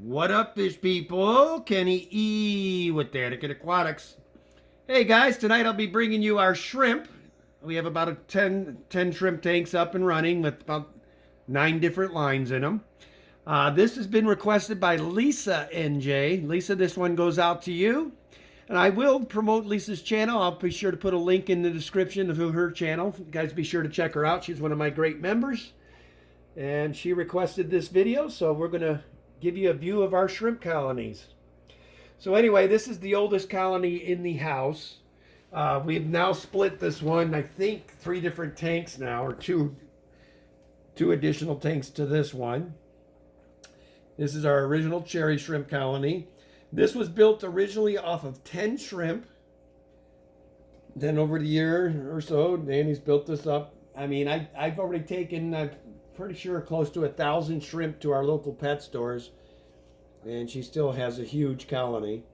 What up, fish people? Kenny E with Daniken Aquatics. Hey guys, tonight I'll be bringing you our shrimp. We have about 10 shrimp tanks up and running with about 9 different lines in them. This has been requested by Lisa NJ. Lisa, this one goes out to you. And I will promote Lisa's channel. I'll be sure to put a link in the description of her channel. You guys be sure to check her out. She's one of my great members. And she requested this video, so we're going to give you a view of our shrimp colonies. So anyway, this is the oldest colony in the house. We've now split this one, I think 3 different tanks now, or two additional tanks to this one. This is our original cherry shrimp colony. This was built originally off of 10 shrimp. Then over the year or so, Danny's built this up. I mean, I've already taken, I'm pretty sure, close to 1,000 shrimp to our local pet stores. And she still has a huge colony.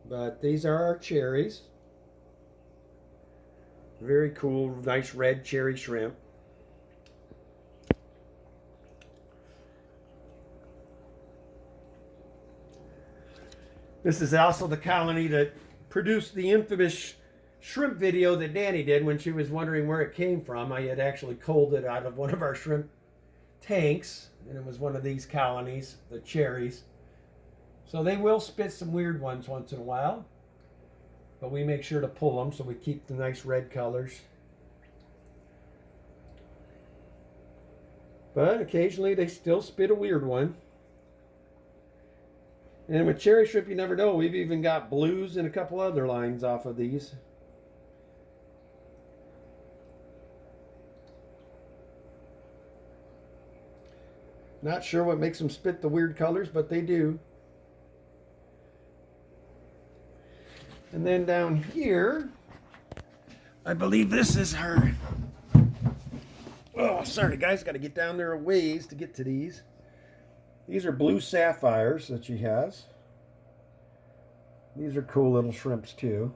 But these are our cherries. Very cool, nice red cherry shrimp. This is also the colony that produced the infamous shrimp video that Danny did when she was wondering where it came from. I had actually culled it out of one of our shrimp tanks, and it was one of these colonies, the cherries. So they will spit some weird ones once in a while, but we make sure to pull them so we keep the nice red colors. But occasionally they still spit a weird one. And with cherry shrimp, you never know. We've even got blues and a couple other lines off of these. Not sure what makes them spit the weird colors, but they do. And then down here, I believe this is her. Oh, sorry guys, got to get down there a ways to get to these. These are blue sapphires that she has. These are cool little shrimps too.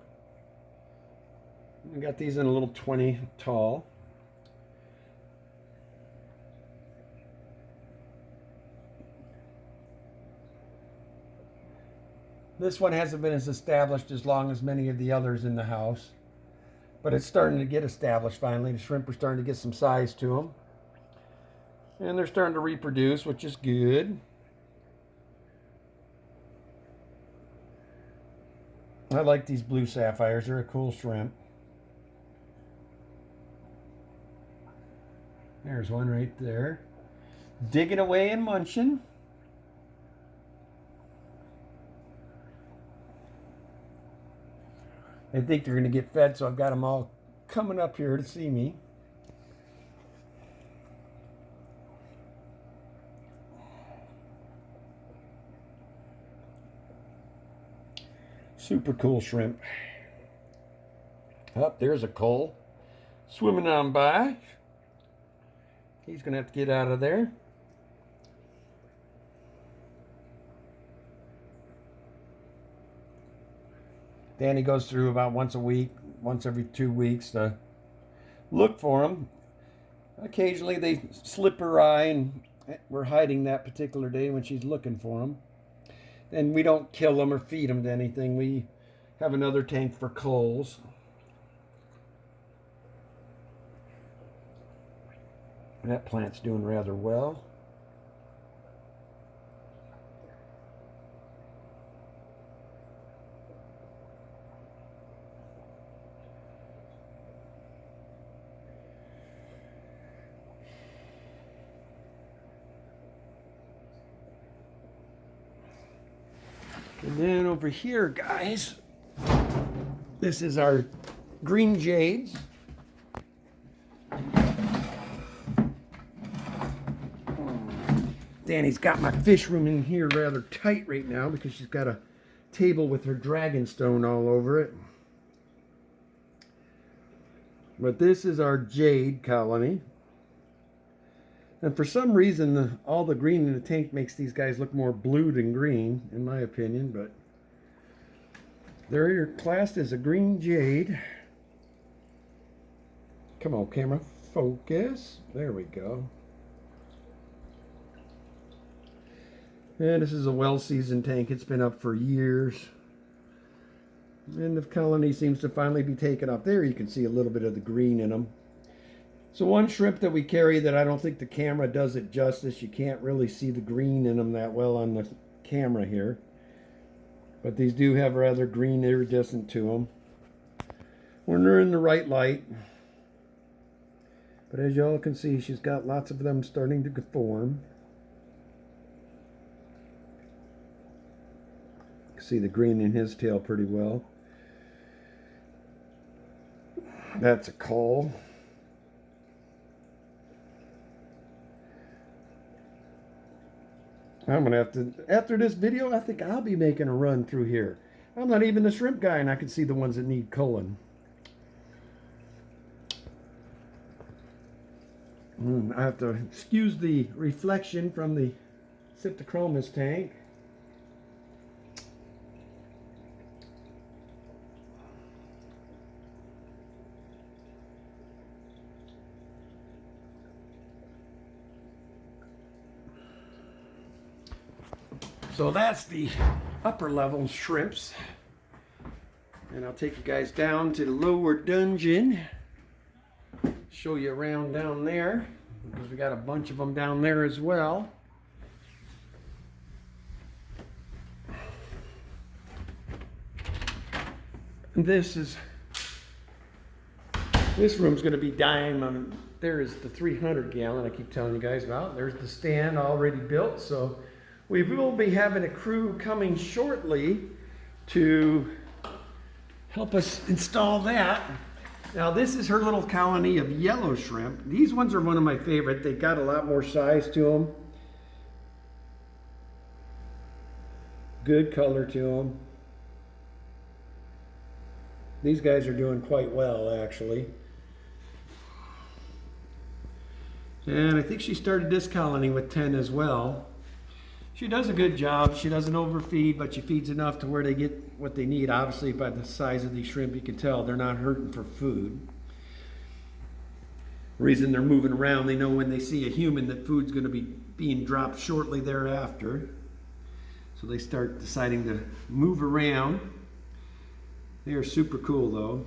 I got these in a little 20 tall. This one hasn't been as established as long as many of the others in the house, but it's starting to get established finally. The shrimp are starting to get some size to them. And they're starting to reproduce, which is good. I like these blue sapphires. They're a cool shrimp. There's one right there. Digging away and munching. I think they're going to get fed, so I've got them all coming up here to see me. Super cool shrimp. Up there's a coal swimming on by. He's going to have to get out of there. Danny goes through about once a week, once every 2 weeks to look for them. Occasionally they slip her eye, and we're hiding that particular day when she's looking for them. And we don't kill them or feed them to anything. We have another tank for coals. That plant's doing rather well. And then over here, guys, this is our green jades. Danny's got my fish room in here rather tight right now because she's got a table with her dragonstone all over it. But this is our jade colony. And for some reason, all the green in the tank makes these guys look more blue than green, in my opinion. But they're classed as a green jade. Come on, camera, focus. There we go. And this is a well-seasoned tank. It's been up for years. And the colony seems to finally be taken up. There you can see a little bit of the green in them. So one shrimp that we carry that I don't think the camera does it justice. You can't really see the green in them that well on the camera here. But these do have rather green iridescent to them when they're in the right light. But as y'all can see, she's got lots of them starting to form. You can see the green in his tail pretty well. That's a cull. I'm gonna have to, after this video, I think I'll be making a run through here. I'm not even a shrimp guy, and I can see the ones that need culling. I have to excuse the reflection from the Septichromis tank. So that's the upper level shrimps. And I'll take you guys down to the lower dungeon. Show you around down there, because we got a bunch of them down there as well. And this room's going to be diamond. There is the 300 gallon I keep telling you guys about. There's the stand already built. So we will be having a crew coming shortly to help us install that. Now this is her little colony of yellow shrimp. These ones are one of my favorite. They got a lot more size to them. Good color to them. These guys are doing quite well, actually. And I think she started this colony with 10 as well. She does a good job. She doesn't overfeed, but she feeds enough to where they get what they need. Obviously, by the size of these shrimp, you can tell they're not hurting for food. The reason they're moving around, they know when they see a human that food's going to be being dropped shortly thereafter. So they start deciding to move around. They are super cool, though.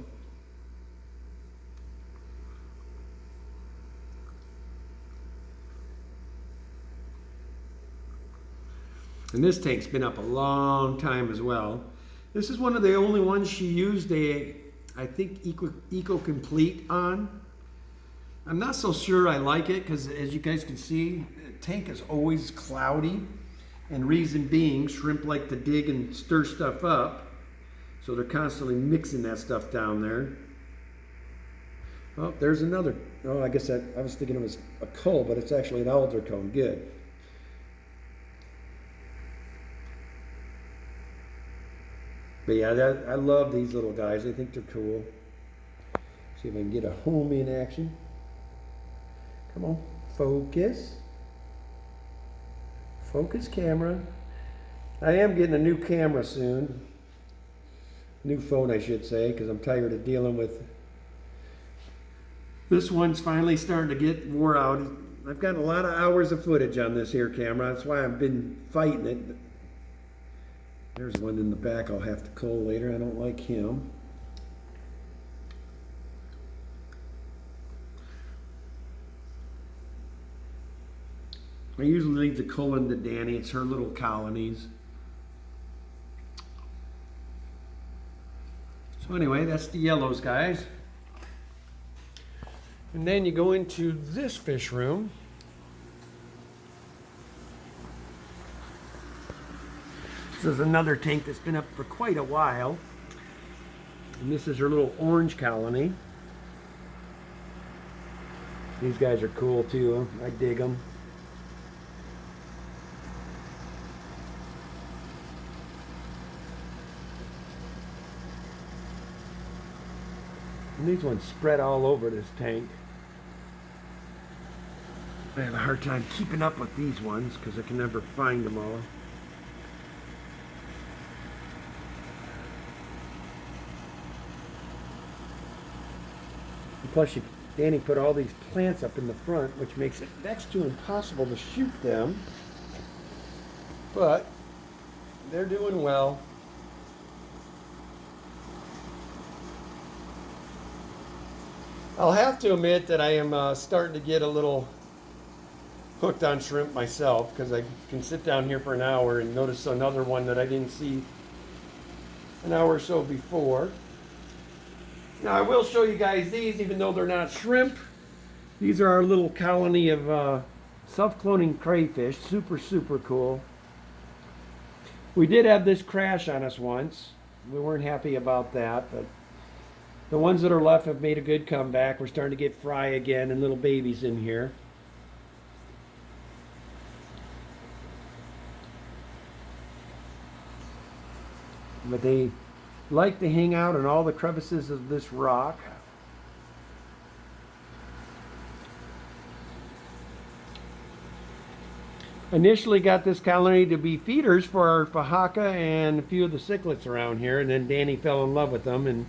And this tank's been up a long time as well. This is one of the only ones she used I think, Eco Complete on. I'm not so sure I like it, because as you guys can see, the tank is always cloudy. And reason being, shrimp like to dig and stir stuff up. So they're constantly mixing that stuff down there. Oh, there's another. Oh, I guess I was thinking it was a cull, but it's actually an alder cone. Good. But yeah, I love these little guys. I think they're cool. See if I can get a home in action. Come on, focus. Focus camera. I am getting a new camera soon. New phone, I should say, because I'm tired of dealing with. This one's finally starting to get wore out. I've got a lot of hours of footage on this here camera. That's why I've been fighting it. There's one in the back I'll have to cull later. I don't like him. I usually leave the culling to Danny. It's her little colonies. So anyway, that's the yellows, guys. And then you go into this fish room. This is another tank that's been up for quite a while. And this is her little orange colony. These guys are cool too. I dig them. And these ones spread all over this tank. I have a hard time keeping up with these ones because I can never find them all. Plus, Danny put all these plants up in the front, which makes it next to impossible to shoot them. but they're doing well. I'll have to admit that I am starting to get a little hooked on shrimp myself, because I can sit down here for an hour and notice another one that I didn't see an hour or so before. Now I will show you guys these, even though they're not shrimp. These are our little colony of self-cloning crayfish. Super cool. We did have this crash on us once. We weren't happy about that, but the ones that are left have made a good comeback. We're starting to get fry again and little babies in here. But they like to hang out in all the crevices of this rock. Initially got this colony to be feeders for our fahaka and a few of the cichlids around here, and then Danny fell in love with them, and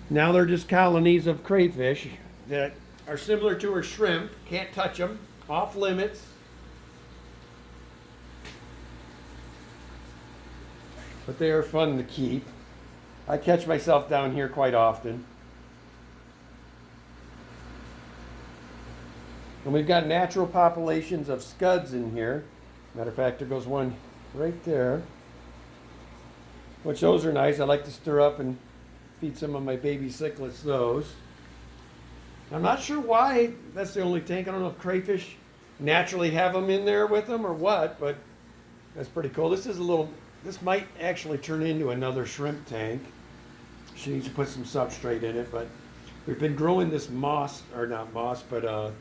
now they're just colonies of crayfish that are similar to our shrimp. Can't touch them, off limits. But they are fun to keep. I catch myself down here quite often. And we've got natural populations of scuds in here. Matter of fact, there goes one right there. Which those are nice. I like to stir up and feed some of my baby cichlids those. I'm not sure why that's the only tank. I don't know if crayfish naturally have them in there with them or what, but that's pretty cool. This might actually turn into another shrimp tank. She needs to put some substrate in it, but we've been growing this moss, or not moss, but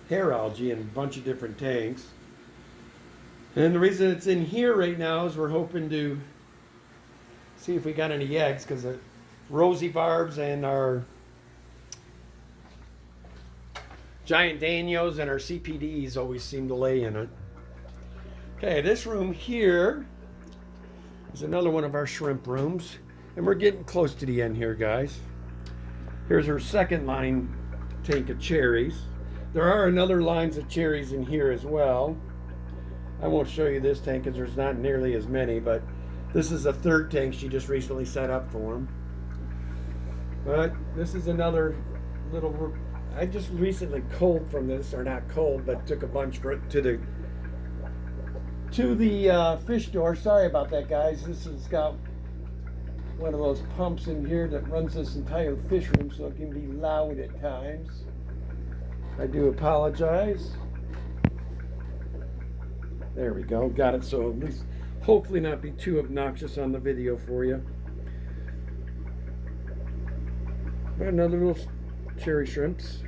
hair algae in a bunch of different tanks. And the reason it's in here right now is we're hoping to see if we got any eggs, because the rosy barbs and our giant danios and our CPDs always seem to lay in it. Okay, this room here is another one of our shrimp rooms, and we're getting close to the end here, guys. Here's our second line tank of cherries. There are another lines of cherries in here as well. I won't show you this tank because there's not nearly as many, but this is a third tank she just recently set up for them. But this is another little, I just recently culled from this, or not culled, but took a bunch to the fish store. Sorry about that, guys. This has got one of those pumps in here that runs this entire fish room, so it can be loud at times. I do apologize. There we go. Got it, so at least hopefully not be too obnoxious on the video for you. Another little cherry shrimps.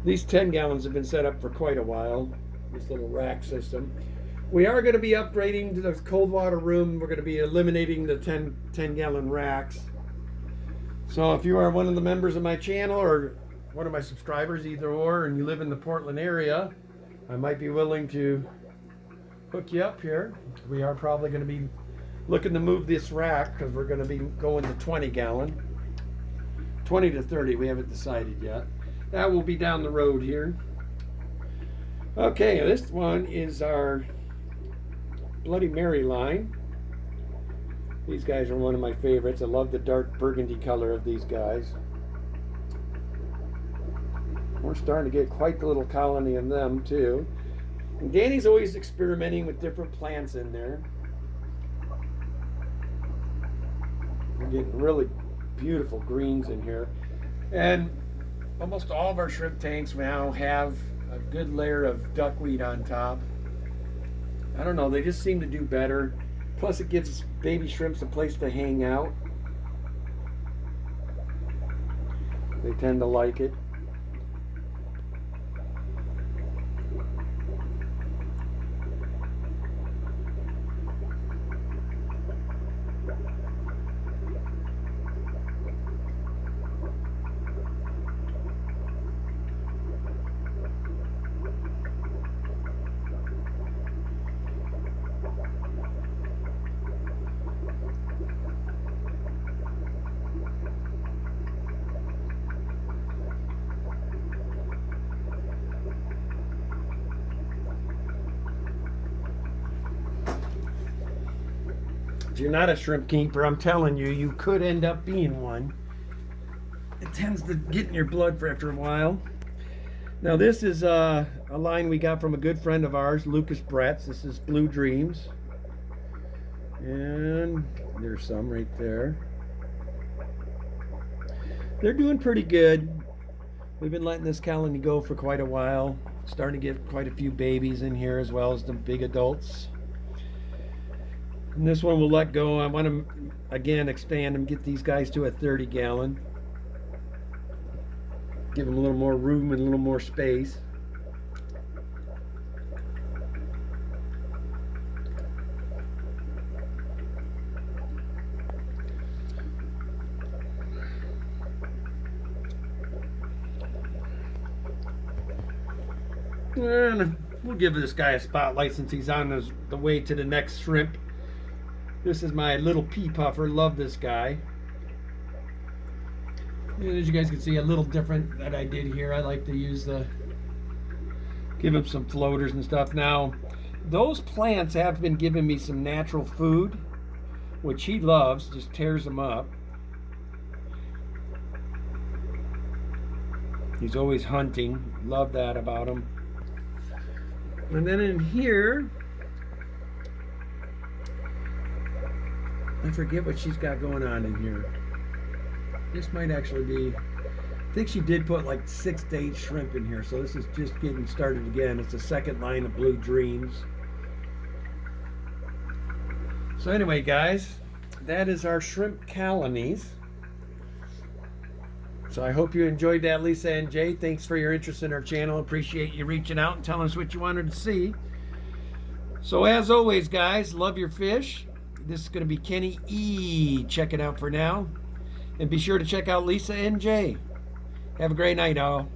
These 10 gallons have been set up for quite a while, this little rack system. We are going to be upgrading to the cold water room. We're going to be eliminating the 10 gallon racks. So if you are one of the members of my channel or one of my subscribers, either or, and you live in the Portland area, I might be willing to hook you up here. We are probably going to be looking to move this rack because we're going to be going to 20 gallon. 20 to 30, we haven't decided yet. That will be down the road here. Okay, this one is our Bloody Mary line. These guys are one of my favorites. I love the dark burgundy color of these guys. We're starting to get quite the little colony of them too. And Danny's always experimenting with different plants in there. We're getting really beautiful greens in here. And almost all of our shrimp tanks now have a good layer of duckweed on top. I don't know, they just seem to do better. Plus it gives baby shrimps a place to hang out. They tend to like it. If you're not a shrimp keeper, I'm telling you, you could end up being one. It tends to get in your blood for after a while. Now this is a line we got from a good friend of ours, Lucas Bretz. This is Blue Dreams. And there's some right there. They're doing pretty good. We've been letting this colony go for quite a while. Starting to get quite a few babies in here as well as the big adults. And this one we'll let go. I want to, again, expand and get these guys to a 30 gallon. Give them a little more room and a little more space. And we'll give this guy a spotlight since he's on the way to the next shrimp. This is my little pea puffer. Love this guy. And as you guys can see, a little different that I did here. I like to use give him some floaters and stuff. Now, those plants have been giving me some natural food, which he loves, just tears them up. He's always hunting. Love that about him. And then in here, I forget what she's got going on in here. This might actually be, I think she did put like 6 to 8 shrimp in here, so this is just getting started again. It's the second line of Blue Dreams. So anyway, guys, that is our shrimp colonies. So I hope you enjoyed that, Lisa and Jay. Thanks for your interest in our channel. Appreciate you reaching out and telling us what you wanted to see. So as always, guys, love your fish. This is going to be Kenny E. Check it out for now. And be sure to check out Lisa and Jay. Have a great night, all.